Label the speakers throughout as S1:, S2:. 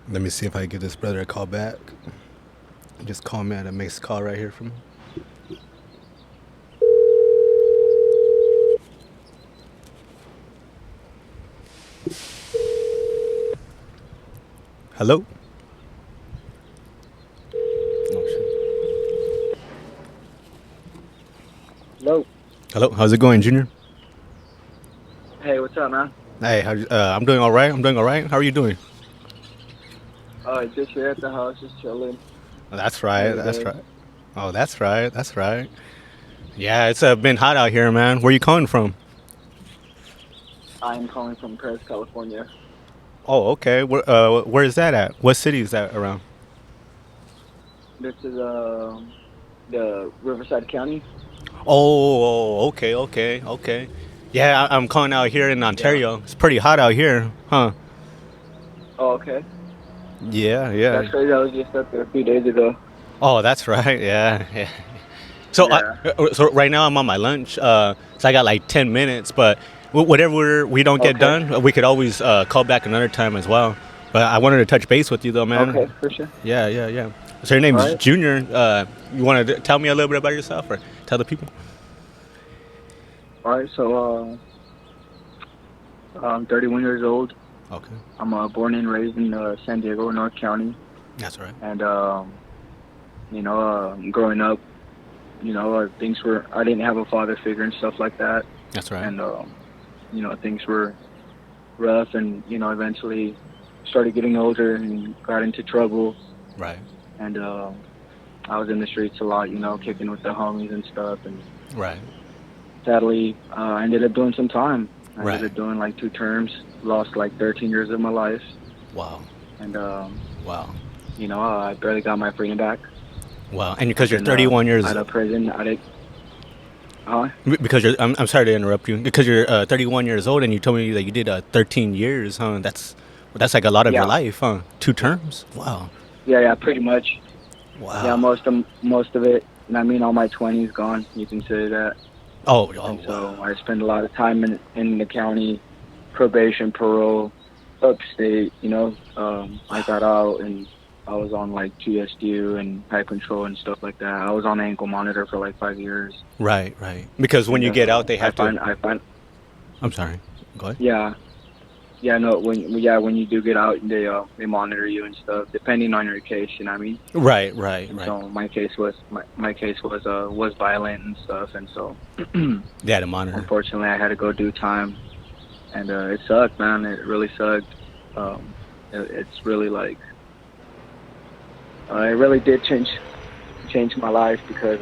S1: Let me see if I can give this brother a call back. Just call me at a mixed call right here from him. Hello? Oh, shit.
S2: Hello.
S1: Hello, how's it going, Junior?
S2: Hey, what's up, man?
S1: Hey, I'm doing all right. I'm doing all right. How are you doing?
S2: Just here at the house, just chilling.
S1: That's right.
S2: Another
S1: That's
S2: day.
S1: right. Oh, that's right. That's right. Yeah, it's been hot out here, man. Where you calling from?
S2: I'm calling from Paris, California.
S1: Oh, okay. Where is that at? What city is that around?
S2: This is the Riverside County.
S1: Oh, okay, okay, okay. Yeah, I'm calling out here in
S2: Yeah.
S1: Ontario. It's pretty hot out here, huh?
S2: Oh, okay.
S1: Yeah, yeah.
S2: That's crazy. I was just up there a few days ago.
S1: Oh, that's right. Yeah, yeah.
S2: Yeah.
S1: So right now I'm on my lunch. So I got like 10 minutes, but whatever we don't get
S2: Okay.
S1: done, we could always call back another time as well. But I wanted to touch base with you though, man.
S2: Okay, for sure.
S1: Yeah, yeah, yeah. So your
S2: All
S1: name's
S2: right.
S1: Junior. You want to tell me a little bit about yourself, or tell the people?
S2: All right. So, I'm 31 years old.
S1: Okay,
S2: I'm born and raised in San Diego, North County.
S1: that's right.
S2: And growing up, things were. I didn't have a father figure and stuff like that.
S1: That's right.
S2: And things were rough, and eventually started getting older and got into trouble.
S1: Right,
S2: And I was in the streets a lot, kicking with the homies and stuff. And
S1: right,
S2: sadly, I ended up doing some time. I ended
S1: right.
S2: up doing like 2 terms, lost like 13 years of my life.
S1: Wow,
S2: And
S1: wow,
S2: I barely got my freedom back.
S1: wow. And because
S2: I've
S1: you're
S2: been
S1: 31 years,
S2: out of prison. I did. Huh?
S1: because I'm sorry to interrupt you. Because you're 31 years old, and you told me that you did 13 years, huh? That's like a lot of your
S2: Yeah.
S1: life, huh? Two
S2: Yeah.
S1: terms. Wow,
S2: Yeah. Pretty much. Yeah.
S1: wow.
S2: Most of it. And I mean, all my 20s gone. You can say that.
S1: Oh, oh,
S2: And so
S1: wow.
S2: I spent a lot of time in the county, probation, parole, upstate. I got out and I was on like GSU and high control and stuff like that. I was on ankle monitor for like 5 years.
S1: Right, right. Because when
S2: And
S1: you get out, they
S2: I
S1: have to.
S2: find I find
S1: I'm sorry. Go ahead.
S2: yeah. Yeah, no, when you do get out, they monitor you and stuff, depending on your case, you know what I mean?
S1: Right, right,
S2: And
S1: right.
S2: so my case was violent and stuff, and so
S1: They had a monitor.
S2: unfortunately I had to go do time, and it sucked, man. It really sucked. It's really like it really did change my life because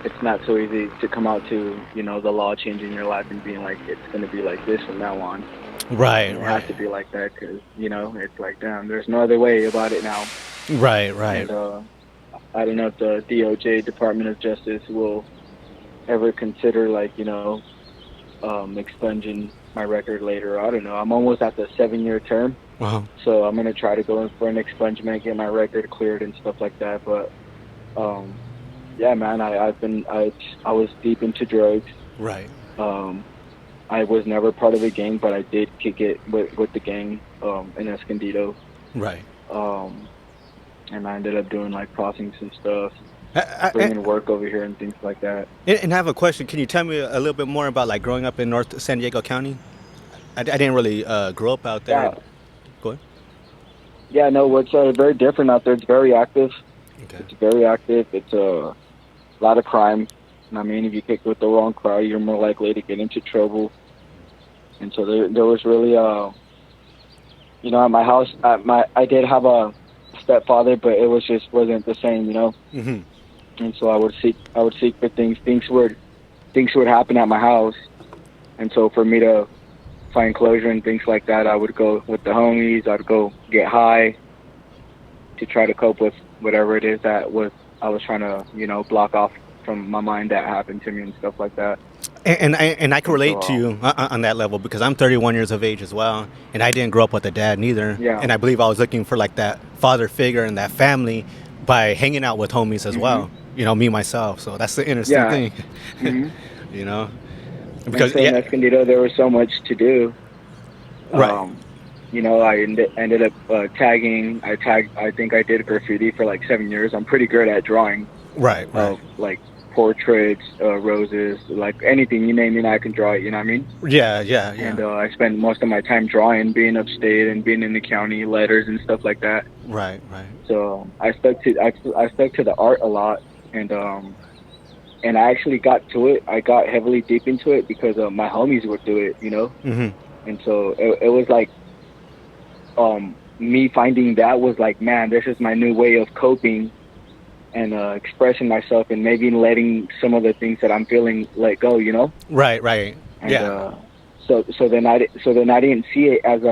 S2: it's not so easy to come out to the law changing your life and being like it's going to be like this from now on,
S1: Right,
S2: and it has
S1: right,
S2: to be like that because it's like damn, there's no other way about it now.
S1: right, right.
S2: And I don't know if the DOJ, Department of Justice, will ever consider like expunging my record later. I don't know. I'm almost at the 7 year term.
S1: Wow.
S2: So I'm gonna try to go in for an expungement, get my record cleared and stuff like that. But um, yeah, man, I was deep into drugs.
S1: Right,
S2: Um, I was never part of a gang, but I did kick it with the gang in Escondido.
S1: right.
S2: Um, and I ended up doing like crossings and stuff,
S1: I,
S2: bringing work over here and things like that.
S1: and I have a question. Can you tell me a little bit more about like growing up in North San Diego County? I didn't really grow up out there.
S2: Yeah,
S1: Go ahead.
S2: yeah, no, what's very different out there. It's very active.
S1: Okay.
S2: It's very active. It's a lot of crime. I mean, if you kick with the wrong crowd, you're more likely to get into trouble. And so there was really, at my house, I did have a stepfather, but it wasn't the same.
S1: Mm-hmm.
S2: And so I would seek for things. Things would happen at my house, and so for me to find closure and things like that, I would go with the homies. I'd go get high to try to cope with whatever it is that I was trying to block off from my mind that happened to me and stuff like that.
S1: And I can
S2: And so
S1: relate to you on that level because I'm 31 years of age as well, and I didn't grow up with a dad neither.
S2: yeah.
S1: And I believe I was looking for like that father figure and that family by hanging out with homies as
S2: Mhm.
S1: well. Me myself. So that's the interesting
S2: Yeah.
S1: thing,
S2: Mhm.
S1: you know,
S2: And
S1: because
S2: so in
S1: yeah,
S2: Escondido there was so much to do.
S1: right,
S2: Um Ended up tagging. I think I did graffiti for like 7 years. I'm pretty good at drawing
S1: Right, right.
S2: of like portraits, roses, like anything you name it, I can draw it. You know what I mean?
S1: Yeah, yeah,
S2: And
S1: yeah.
S2: I spend most of my time drawing, being upstate and being in the county, letters and stuff like that.
S1: Right, right.
S2: So I stuck to the art a lot, and I actually got to it. I got heavily deep into it because my homies would do it.
S1: Hmm.
S2: And so it was like me finding that was like, man, this is my new way of coping and expressing myself, and maybe letting some of the things that I'm feeling let go.
S1: Right, right.
S2: And
S1: Yeah.
S2: so then I didn't see it as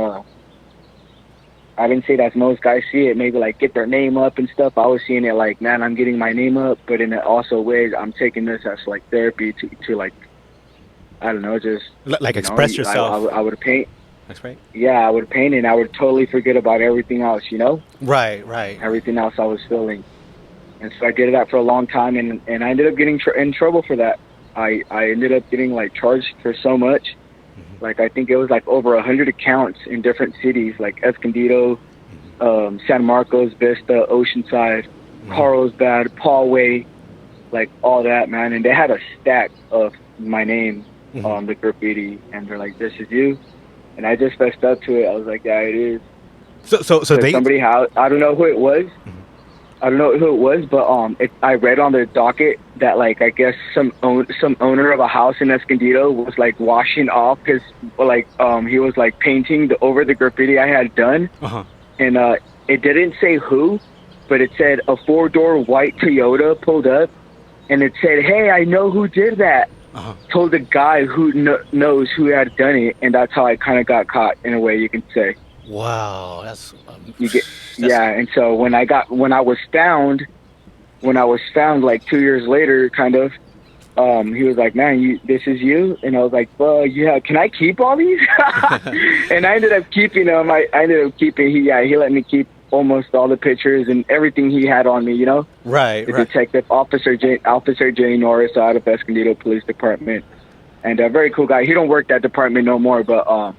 S2: I didn't see it as most guys see it, maybe like get their name up and stuff. I was seeing it like, man, I'm getting my name up, but in also ways I'm taking this as like therapy to like, I don't know, just
S1: Like express yourself.
S2: I would paint.
S1: That's right.
S2: Yeah, I would paint and I would totally forget about everything else.
S1: Right, right.
S2: Everything else I was feeling. And so I did that for a long time, and I ended up getting in trouble for that. I ended up getting like charged for so much. Like I think it was like over 100 accounts in different cities, like Escondido, San Marcos, Vista, Oceanside, Carlsbad, Poway, like all that, man. And they had a stack of my name on the graffiti, and they're like, "This is you." And I just fessed up to it. I was like, "Yeah, it is."
S1: So they.
S2: Somebody, I don't know who it was. I don't know who it was, but I read on their docket that like I guess some owner of a house in Escondido was like washing off his he was like painting over the graffiti I had done, and it didn't say who, but it said a 4-door white Toyota pulled up, and it said, "Hey, I know who did that." Told the guy who knows who had done it, and that's how I kind of got caught in a way you can say.
S1: Wow, that's
S2: You get yeah, and so when I was found like 2 years later, kind of, he was like, "Man, this is you," and I was like, "Well, yeah, can I keep all these?" And I ended up keeping them. I ended up keeping. He let me keep almost all the pictures and everything he had on me.
S1: Right,
S2: the
S1: right.
S2: detective Officer J Norris out of Escondido Police Department, and a very cool guy. He don't work that department no more, but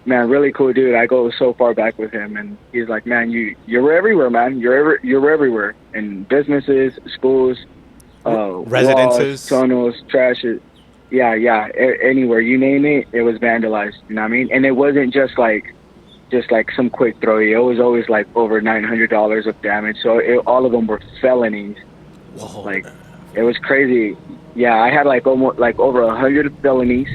S2: man, really cool dude. I go so far back with him, and he's like, "Man, you're everywhere, man. You're everywhere in businesses, schools,
S1: Residences,
S2: walls, tunnels, trash. Yeah, anywhere you name it, it was vandalized. You know what I mean? And it wasn't just like some quick throw. It was always like over $900 of damage. So all of them were felonies.
S1: Whoa.
S2: Like it was crazy. Yeah, I had like almost like over 100 felonies.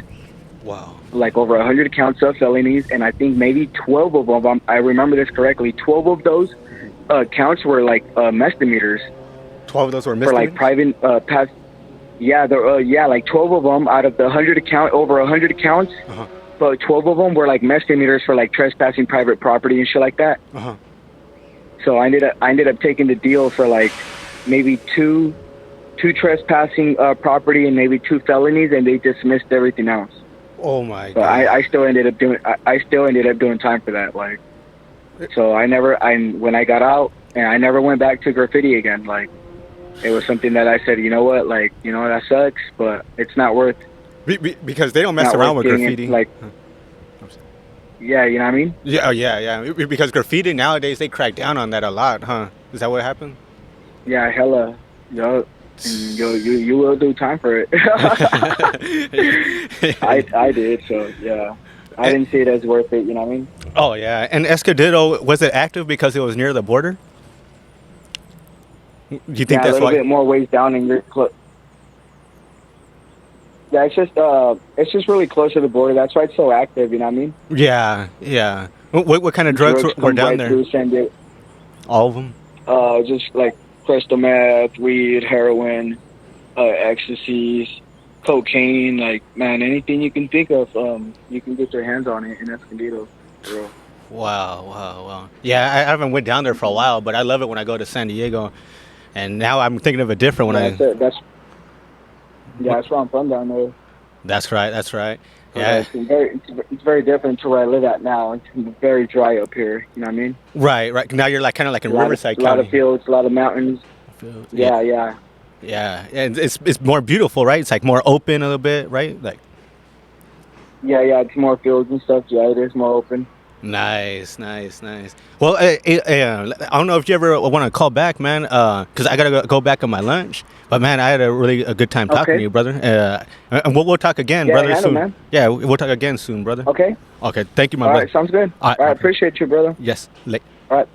S1: Wow.
S2: Like over 100 counts of felonies, and I think maybe 12 of them, I remember this correctly, 12 of those counts were like misdemeanors.
S1: 12 of those were
S2: misdemeanors? For like private past. Yeah, like 12 of them out of the over 100 accounts, but 12 of them were like misdemeanors for like trespassing private property and shit like that. So I ended up taking the deal for like maybe two trespassing property and maybe 2 felonies, and they dismissed everything else.
S1: Oh my god!
S2: But I still ended up doing time for that. Like, so when I got out, and I never went back to graffiti again. Like, it was something that I said, you know what, that sucks, but it's not worth.
S1: Because they don't mess around with graffiti.
S2: Yeah, you know what I mean?
S1: Yeah. Because graffiti nowadays they crack down on that a lot, huh? Is that what happened?
S2: Yeah, hella, yo. And you will do time for it. I did, so yeah. I didn't see it as worth it, you know what I mean?
S1: Oh yeah. And Escondido, was it active because it was near the border? Do you think
S2: that's
S1: a
S2: little bit more ways down in your Yeah, it's just really close to the border. That's why it's so active, you know what I mean?
S1: Yeah. What kind of drugs were down there? All of them?
S2: Just like crystal meth, weed, heroin, ecstasies, cocaine, like, man, anything you can think of, you can get your hands on it in Escondido. Bro.
S1: Wow. Yeah, I haven't went down there for a while, but I love it when I go to San Diego. And now I'm thinking of it different when
S2: that's where I'm from down there.
S1: That's right. Yeah.
S2: It's very different to where I live at now. It's very dry up here. You know what I mean?
S1: Right. Now you're like kind of like in Riverside County.
S2: A lot of fields, a lot of mountains. Yeah.
S1: And it's more beautiful, right? It's like more open a little bit, right? Like.
S2: Yeah. It's more fields and stuff. Yeah, it is more open.
S1: Nice, nice, nice. Well, I don't know if you ever want to call back, man, because I gotta go back on my lunch. But man, I had a good time talking to
S2: Okay.
S1: you, brother. And we'll talk again,
S2: Yeah,
S1: brother,
S2: handle,
S1: soon.
S2: man.
S1: Yeah, we'll talk again soon, brother.
S2: Okay.
S1: Okay, thank you, my
S2: All
S1: brother.
S2: right. Sounds good.
S1: All
S2: I
S1: right,
S2: appreciate you, brother.
S1: yes.
S2: All right.